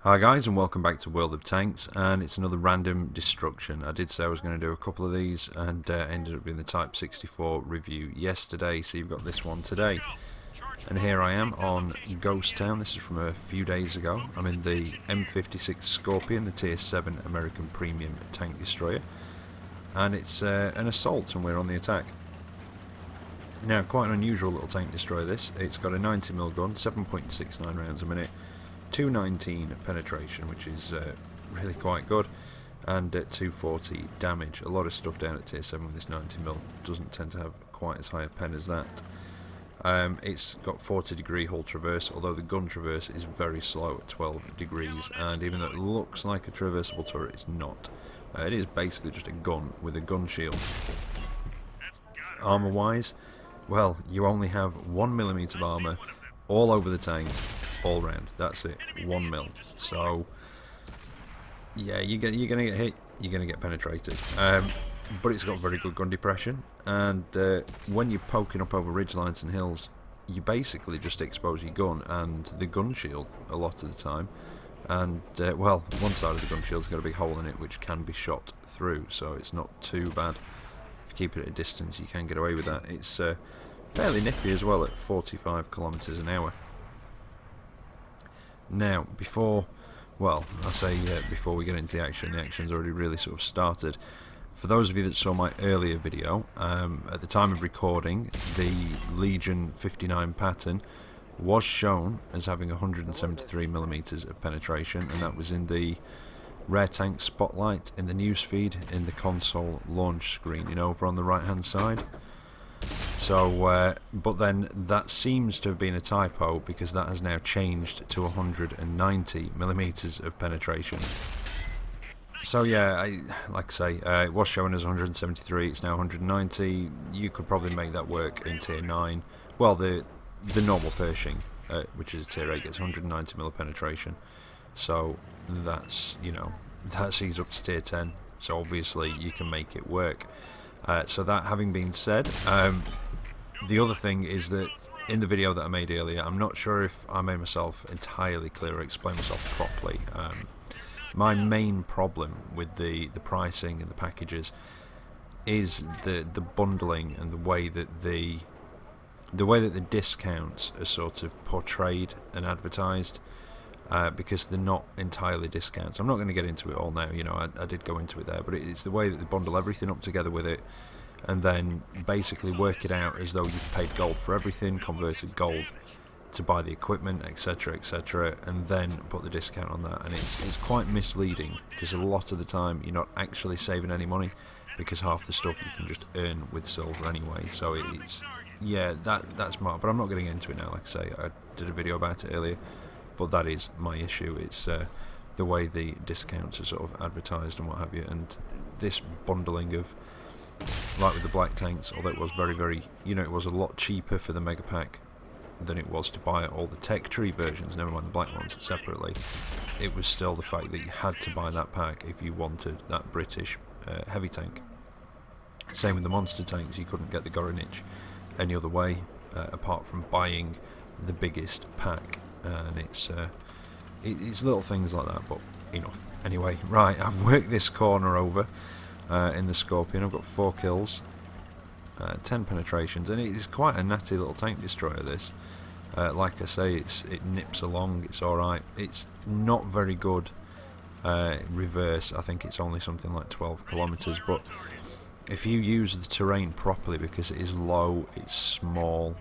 Hi guys, and welcome back to World of Tanks, and it's another random destruction. I did say I was going to do a couple of these, and ended up doing the Type 64 review yesterday, so you've got this one today. And here I am on Ghost Town. This is from a few days ago. I'm in the M56 Scorpion, the Tier 7 American Premium Tank Destroyer, and it's an assault, and we're on the attack. Now, quite an unusual little tank destroyer this. It's got a 90mm gun, 7.69 rounds a minute, 219 penetration, which is really quite good, and 240 damage. A lot of stuff down at tier 7 with this 90mm doesn't tend to have quite as high a pen as that. It's got 40 degree hull traverse, although the gun traverse is very slow at 12 degrees, and even though it looks like a traversable turret, it's not. It is basically just a gun with a gun shield. Armour wise, well, you only have 1mm of armour all over the tank, all round. That's it, 1mm. So yeah, you're gonna get hit, you're gonna get penetrated. But it's got very good gun depression, and when you're poking up over ridge lines and hills, you basically just expose your gun and the gun shield a lot of the time. And well, one side of the gun shield's got a big hole in it which can be shot through, so it's not too bad. If you keep it at a distance, you can get away with that. It's fairly nippy as well at 45 kilometers an hour. Now, before we get into the action's already really sort of started. For those of you that saw my earlier video, at the time of recording, the Legion 59 pattern was shown as having 173mm of penetration, and that was in the Rare Tank Spotlight, in the newsfeed, in the console launch screen, over on the right hand side. So, but then that seems to have been a typo, because that has now changed to 190mm of penetration. So yeah, like I say, it was showing as 173, it's now 190. You could probably make that work in tier 9. Well, the normal Pershing, which is tier 8, gets 190mm penetration. So that's, that ease up to tier 10. So obviously you can make it work. So that having been said, the other thing is that in the video that I made earlier, I'm not sure if I made myself entirely clear or explained myself properly. My main problem with the pricing and the packages is the bundling and the way that the discounts are sort of portrayed and advertised, because they're not entirely discounts. I'm not going to get into it all now, I did go into it there, but it's the way that they bundle everything up together with it, and then basically work it out as though you've paid gold for everything, converted gold to buy the equipment, etc, etc, and then put the discount on that. And it's quite misleading, because a lot of the time you're not actually saving any money, because half the stuff you can just earn with silver anyway. So it's, yeah, that's smart, but I'm not getting into it now. Like I say, I did a video about it earlier, but that is my issue. It's the way the discounts are sort of advertised and what have you, and this bundling of, like with the black tanks, although it was very, very, it was a lot cheaper for the mega pack than it was to buy all the tech tree versions, never mind the black ones, separately. It was still the fact that you had to buy that pack if you wanted that British heavy tank. Same with the monster tanks, you couldn't get the Gorinich any other way, apart from buying the biggest pack. And it's little things like that, but enough. Anyway, right, I've worked this corner over in the Scorpion. I've got 4 kills, 10 penetrations, and it is quite a natty little tank destroyer, this. Like I say, it nips along, it's alright. It's not very good reverse. I think it's only something like 12 kilometers, but if you use the terrain properly, because it is low, it's small,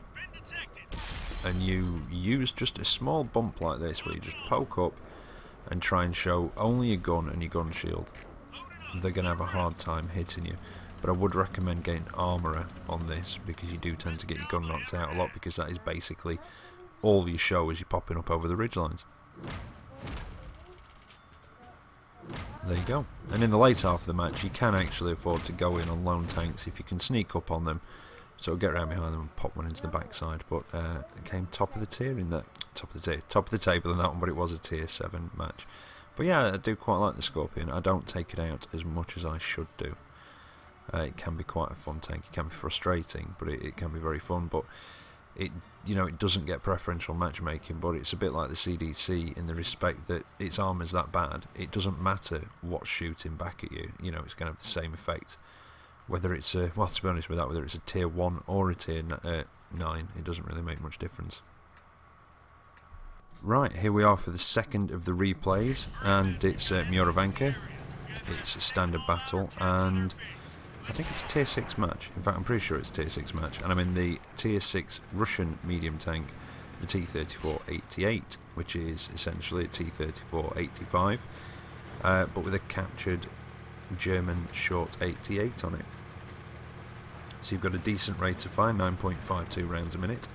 and you use just a small bump like this where you just poke up and try and show only your gun and your gun shield, they're going to have a hard time hitting you. But I would recommend getting armourer on this, because you do tend to get your gun knocked out a lot, because that is basically all you show as you're popping up over the ridgelines. There you go. And in the late half of the match, you can actually afford to go in on lone tanks if you can sneak up on them. So get around behind them and pop one into the backside. But it came top of the tier in that, top of the table in that one. But it was a tier 7 match. But yeah, I do quite like the Scorpion. I don't take it out as much as I should do. It can be quite a fun tank. It can be frustrating, but it can be very fun. But it, it doesn't get preferential matchmaking, but it's a bit like the CDC in the respect that its armour's that bad, it doesn't matter what's shooting back at you, it's going to have the same effect. Whether it's to be honest with that, whether it's a tier 1 or a tier 9, it doesn't really make much difference. Right, here we are for the second of the replays, and it's Myorovanka. It's a standard battle, and I think it's a tier 6 match. In fact, I'm pretty sure it's a tier 6 match, and I'm in the tier 6 Russian medium tank, the T-34-88, which is essentially a T-34-85, but with a captured German short 88 on it. So you've got a decent rate of fire, 9.52 rounds a minute,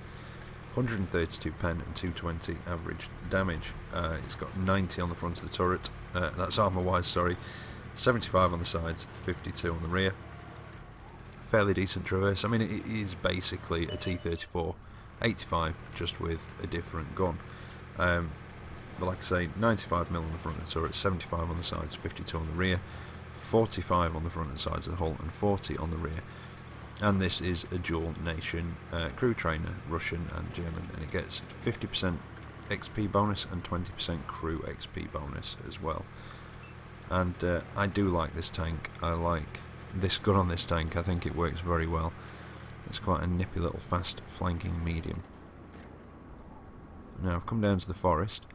132 pen and 220 average damage. It's got 90 on the front of the turret, that's armour wise, sorry, 75 on the sides, 52 on the rear. Fairly decent traverse. I mean, it is basically a T-34-85 just with a different gun. But like I say, 95mm on the front of the turret, 75 on the sides, 52 on the rear, 45 on the front and sides of the hull, and 40 on the rear. And this is a dual nation crew trainer, Russian and German, and it gets 50% XP bonus and 20% crew XP bonus as well. And I do like this tank. I like this gun on this tank. I think it works very well. It's quite a nippy little fast flanking medium. Now I've come down to the forest,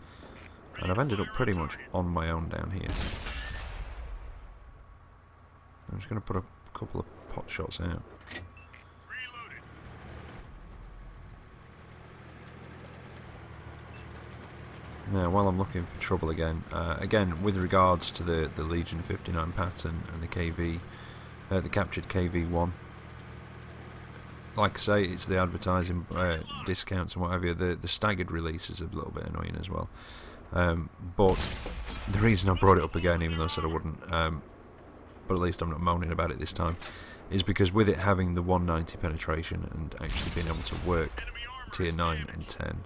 and I've ended up pretty much on my own down here. I'm just going to put a couple of pot shots out. Now, while I'm looking for trouble again, with regards to the Legion 59 pattern and the KV, the captured KV-1, like I say, it's the advertising discounts and what have you. The staggered release is a little bit annoying as well. But the reason I brought it up again, even though I said I wouldn't, but at least I'm not moaning about it this time, is because with it having the 190 penetration and actually being able to work tier 9 and 10,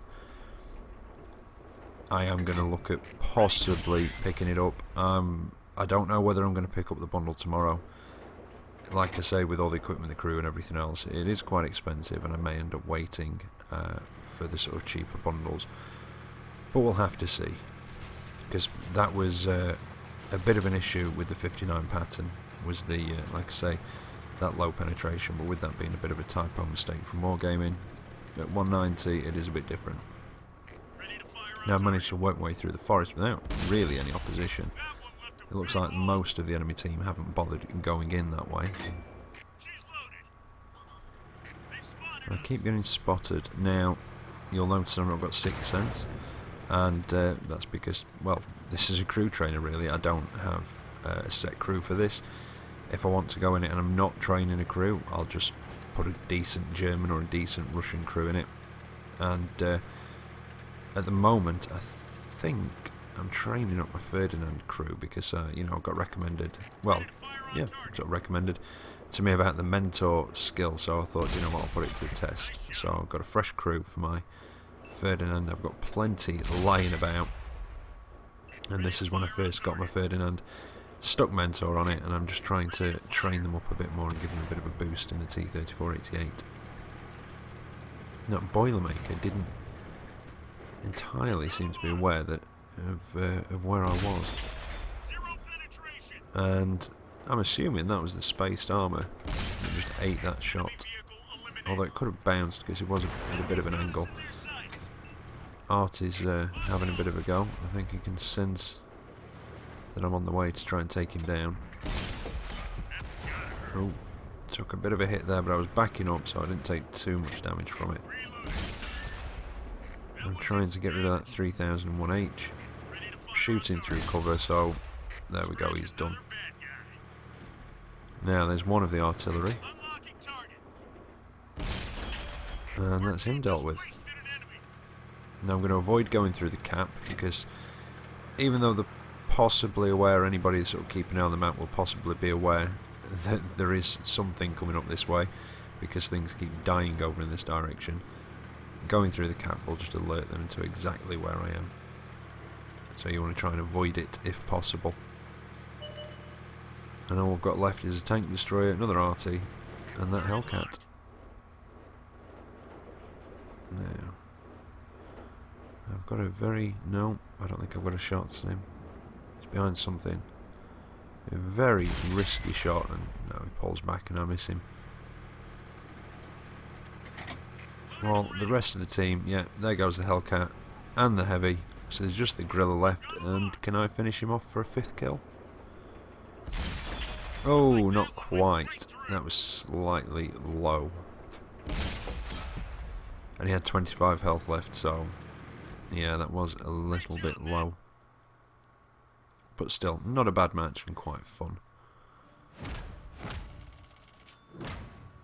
I am going to look at possibly picking it up. I don't know whether I'm going to pick up the bundle tomorrow. Like I say, with all the equipment, the crew and everything else, it is quite expensive, and I may end up waiting for the sort of cheaper bundles. But we'll have to see, because that was a bit of an issue with the 59 pattern, was the, like I say, that low penetration, but with that being a bit of a typo mistake from Wargaming, at 190 it is a bit different. Now I've managed to work my way through the forest without really any opposition. It looks like most of the enemy team haven't bothered going in that way. I keep getting spotted. Now, you'll notice I've not got Sixth Sense, and that's because, well, this is a crew trainer really. I don't have a set crew for this. If I want to go in it and I'm not training a crew, I'll just put a decent German or a decent Russian crew in it. And at the moment, I think I'm training up my Ferdinand crew because, you know, I got recommended, well, yeah, got recommended to me about the mentor skill, so I thought, you know what, I'll put it to the test. So I've got a fresh crew for my Ferdinand. I've got plenty lying about, and this is when I first got my Ferdinand. Stuck mentor on it, and I'm just trying to train them up a bit more and give them a bit of a boost in the T-34-88. Now, Boilermaker didn't entirely seem to be aware that of where I was, and I'm assuming that was the spaced armour that just ate that shot, although it could have bounced because it was at a bit of an angle. Art is having a bit of a go. I think he can sense that I'm on the way to try and take him down. Oh, took a bit of a hit there, but I was backing up, so I didn't take too much damage from it. I'm trying to get rid of that 3001H. Shooting through cover, so there we go, he's done. Now there's one of the artillery, and that's him dealt with. Now I'm going to avoid going through the cap, because even though they're possibly aware, anybody that's sort of keeping an eye on the map will possibly be aware that there is something coming up this way, because things keep dying over in this direction. Going through the cap will just alert them to exactly where I am. So you want to try and avoid it if possible. And all we've got left is a tank destroyer, another arty, and that Hellcat. Now, I've got a very... No, I don't think I've got a shot on him. He's behind something. A very risky shot, and no, he pulls back and I miss him. Well, the rest of the team, yeah, there goes the Hellcat and the Heavy. So there's just the Gorilla left, and can I finish him off for a 5th kill? Oh, not quite. That was slightly low. And he had 25 health left, so yeah, that was a little bit low. But still, not a bad match and quite fun.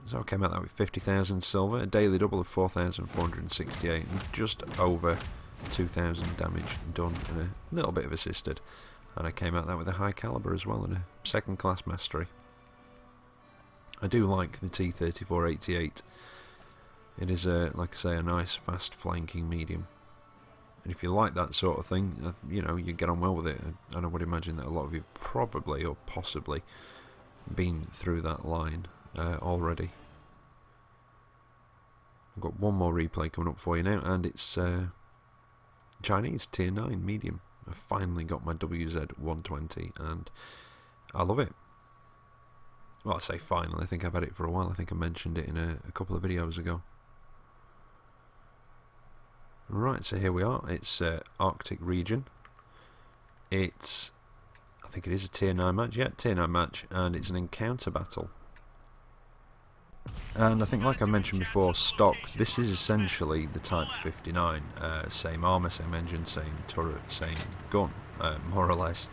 So I came out that with 50,000 silver, a daily double of 4,468, and just over 2,000 damage done, and a little bit of assisted. And I came out that with a high caliber as well, and a 2nd class mastery. I do like the T-34-88. It is, like I say, a nice fast flanking medium. And if you like that sort of thing, you know, you get on well with it. And I would imagine that a lot of you have probably or possibly been through that line already. I've got one more replay coming up for you now, and it's Chinese Tier 9 medium. I finally got my WZ-120, and I love it. Well, I say finally, I think I've had it for a while. I think I mentioned it in a couple of videos ago. Right, so here we are. It's Arctic region. I think it is a Tier 9 match. Yeah, Tier 9 match, and it's an encounter battle. And I think, like I mentioned before, stock, this is essentially the Type 59. Same armour, same engine, same turret, same gun, more or less.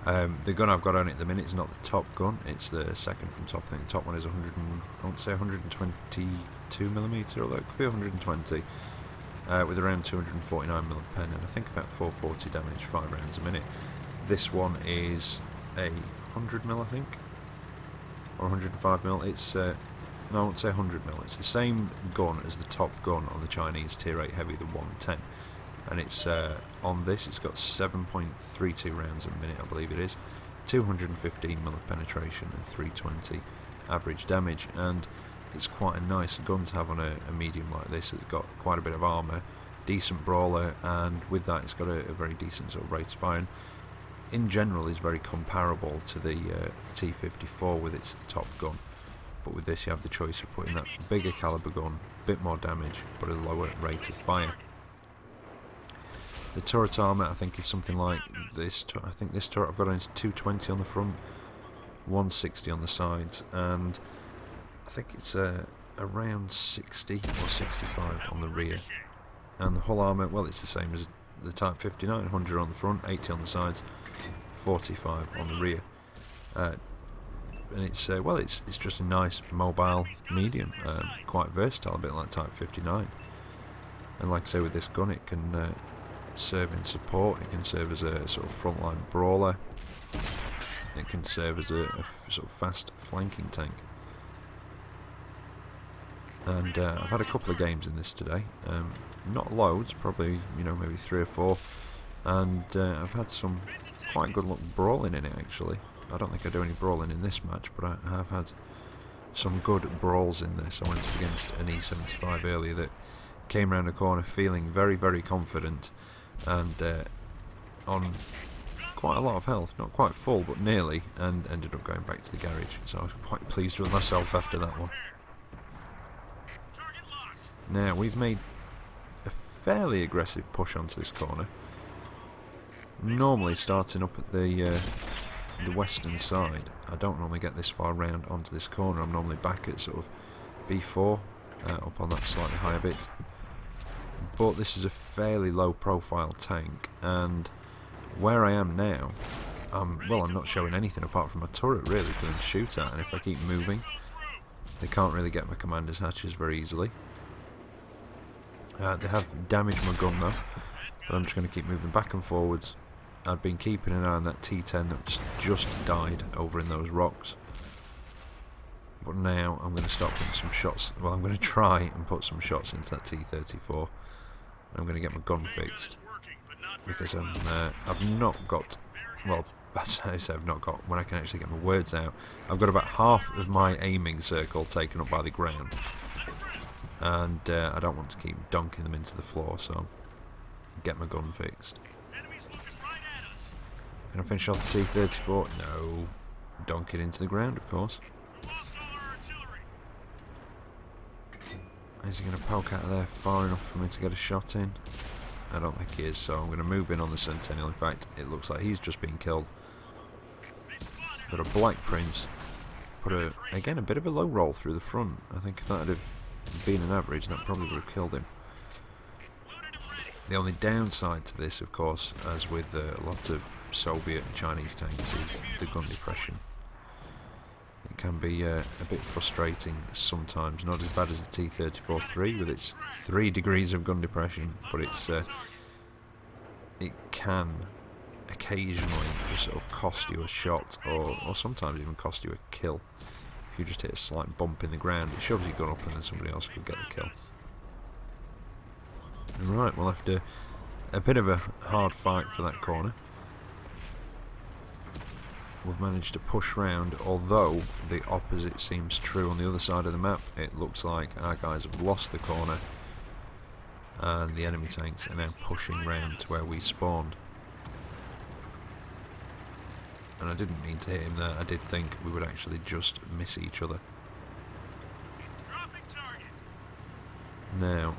The gun I've got on it at the minute is not the top gun, it's the second from top. I think the top one is 122mm, although it could be 120, with around 249mm of pen, and I think about 440 damage, 5 rounds a minute. This one is a 100mm, I think, or 105mm. It's no, I won't say 100mm. It's the same gun as the top gun on the Chinese Tier 8 Heavy, the 110. And it's on this, it's got 7.32 rounds a minute, I believe it is, 215mm of penetration and 320 average damage. And it's quite a nice gun to have on a medium like this. It's got quite a bit of armour, decent brawler, and with that it's got a very decent sort of rate of fire. And in general is very comparable to the T-54 with its top gun. But with this you have the choice of putting that bigger caliber gun, a bit more damage, but a lower rate of fire. The turret armour, I think, is something like this. I think this turret I've got on is 220 on the front, 160 on the sides, and I think it's around 60 or 65 on the rear. And the hull armour, well, it's the same as the Type 59, 100 on the front, 80 on the sides, 45 on the rear. And it's well, it's just a nice mobile medium, quite versatile, a bit like Type 59. And like I say, with this gun, it can serve in support. It can serve as a sort of frontline brawler. It can serve as a sort of fast flanking tank. And I've had a couple of games in this today, not loads, probably, you know, maybe 3 or 4, and I've had some quite good luck brawling in it actually. I don't think I do any brawling in this match, but I have had some good brawls in this. I went up against an E75 earlier that came round the corner feeling very, very confident, and on quite a lot of health, not quite full but nearly, and ended up going back to the garage. So I was quite pleased with myself after that one. Now we've made a fairly aggressive push onto this corner, normally starting up at the western side. I don't normally get this far round onto this corner. I'm normally back at sort of B4, up on that slightly higher bit. But this is a fairly low profile tank, and where I am now, well, I'm not showing anything apart from a turret really for them to shoot at, and if I keep moving they can't really get my commander's hatches very easily. They have damaged my gun though, but I'm just going to keep moving back and forwards. I'd been keeping an eye on that T10 that's just died over in those rocks, but now I'm going to start putting some shots. Well, I'm going to try and put some shots into that T34. I'm going to get my gun fixed, because I've not got, well, as I say, I've not got, when I can actually get my words out, I've got about half of my aiming circle taken up by the ground. and I don't want to keep donking them into the floor, so get my gun fixed. Can I finish off the T-34? No. Donk it into the ground, of course. Is he going to poke out of there far enough for me to get a shot in? I don't think he is, so I'm going to move in on the Sentinel. In fact, it looks like he's just been killed. Got a Black Prince. Put again a bit of a low roll through the front. I think if that had been an average, that probably would have killed him. The only downside to this, of course, as with a lot of Soviet and Chinese tanks, is the gun depression. It can be a bit frustrating sometimes, not as bad as the T-34-3 with its 3 degrees of gun depression, but it can occasionally just sort of cost you a shot, or sometimes even cost you a kill. If you just hit a slight bump in the ground, it shoves your gun up and then somebody else could get the kill. Right, well, after a bit of a hard fight for that corner, we've managed to push round, although the opposite seems true on the other side of the map. It looks like our guys have lost the corner and the enemy tanks are now pushing round to where we spawned. And I didn't mean to hit him there, I did think we would actually just miss each other. Now,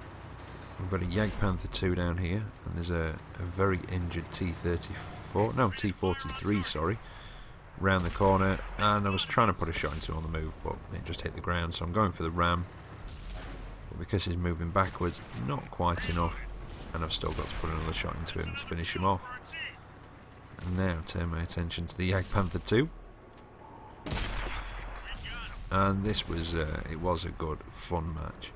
we've got a Jagdpanther 2 down here, and there's a very injured T-43, sorry, round the corner, and I was trying to put a shot into him on the move, but it just hit the ground, so I'm going for the ram. But because he's moving backwards, not quite enough, and I've still got to put another shot into him to finish him off. And now turn my attention to the Jagdpanther 2. And this was, it was a good, fun match.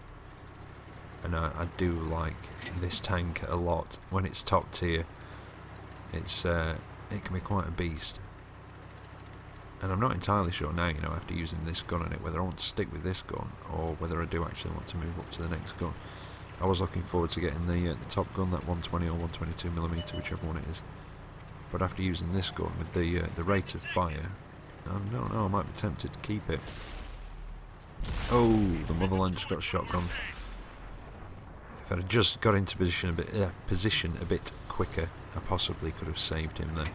And I do like this tank a lot. When it's top tier, it can be quite a beast. And I'm not entirely sure now, you know, after using this gun on it, whether I want to stick with this gun or whether I do actually want to move up to the next gun. I was looking forward to getting the top gun, that 120 or 122mm, whichever one it is. But after using this gun with the rate of fire, I don't know, I might be tempted to keep it. Oh, the Motherland just got shotgun. If I'd just got into position a bit quicker, I possibly could have saved him there.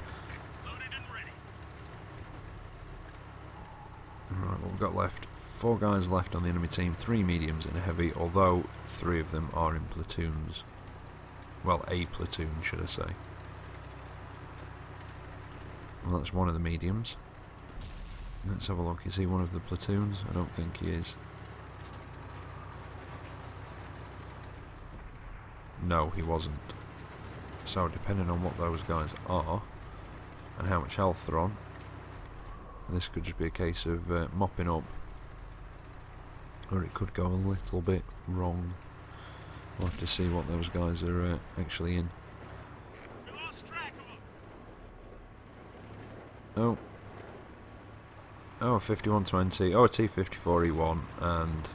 Right, what we've got left, 4 guys left on the enemy team, 3 mediums and a heavy, although 3 of them are in platoons. Well, a platoon, should I say. Well, that's one of the mediums. Let's have a look, is he one of the platoons? I don't think he is. No, he wasn't. So, depending on what those guys are, and how much health they're on, this could just be a case of mopping up, or it could go a little bit wrong. We'll have to see what those guys are actually in. Oh, 5120. Oh, a T-54E1, and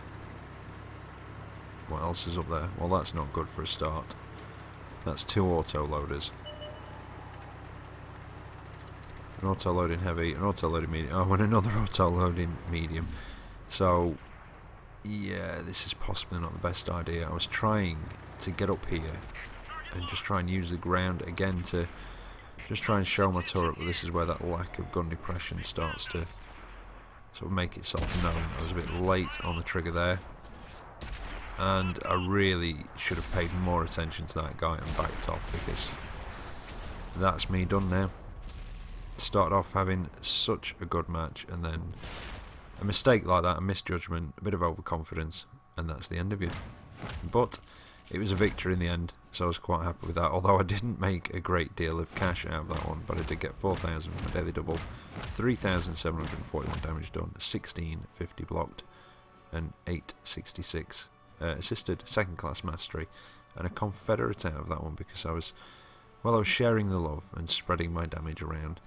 what else is up there? Well, that's not good for a start. That's 2 auto-loaders. An auto-loading heavy, an auto-loading medium, oh, and another auto-loading medium. So, yeah, this is possibly not the best idea. I was trying to get up here and just try and use the ground again to just try and show my turret, but this is where that lack of gun depression starts to sort of make itself known. I was a bit late on the trigger there, and I really should have paid more attention to that guy and backed off, because that's me done now. Started off having such a good match, and then a mistake like that, a misjudgment, a bit of overconfidence, and that's the end of you. But it was a victory in the end, so I was quite happy with that, although I didn't make a great deal of cash out of that one, but I did get 4,000 from my daily double, 3,741 damage done, 1650 blocked, and 866 assisted, 2nd class mastery, and a Confederate out of that one, because I was sharing the love and spreading my damage around.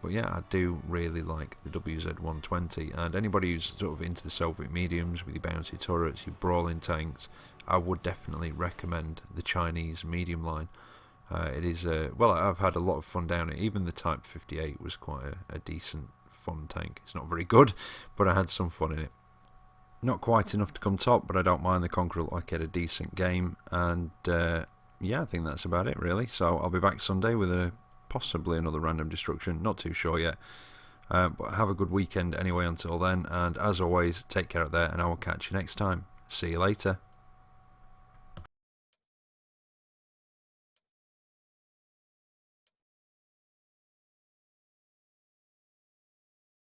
But yeah, I do really like the WZ-120, and anybody who's sort of into the Soviet mediums with your bouncy turrets, your brawling tanks, I would definitely recommend the Chinese medium line. It is, well, I've had a lot of fun down it. Even the Type 58 was quite a decent, fun tank. It's not very good, but I had some fun in it. Not quite enough to come top, but I don't mind. The Conqueror looked like he had a decent game, and yeah, I think that's about it really. So I'll be back Sunday with possibly another random destruction, not too sure yet. But have a good weekend anyway until then, and as always, take care out there, and I will catch you next time. See you later.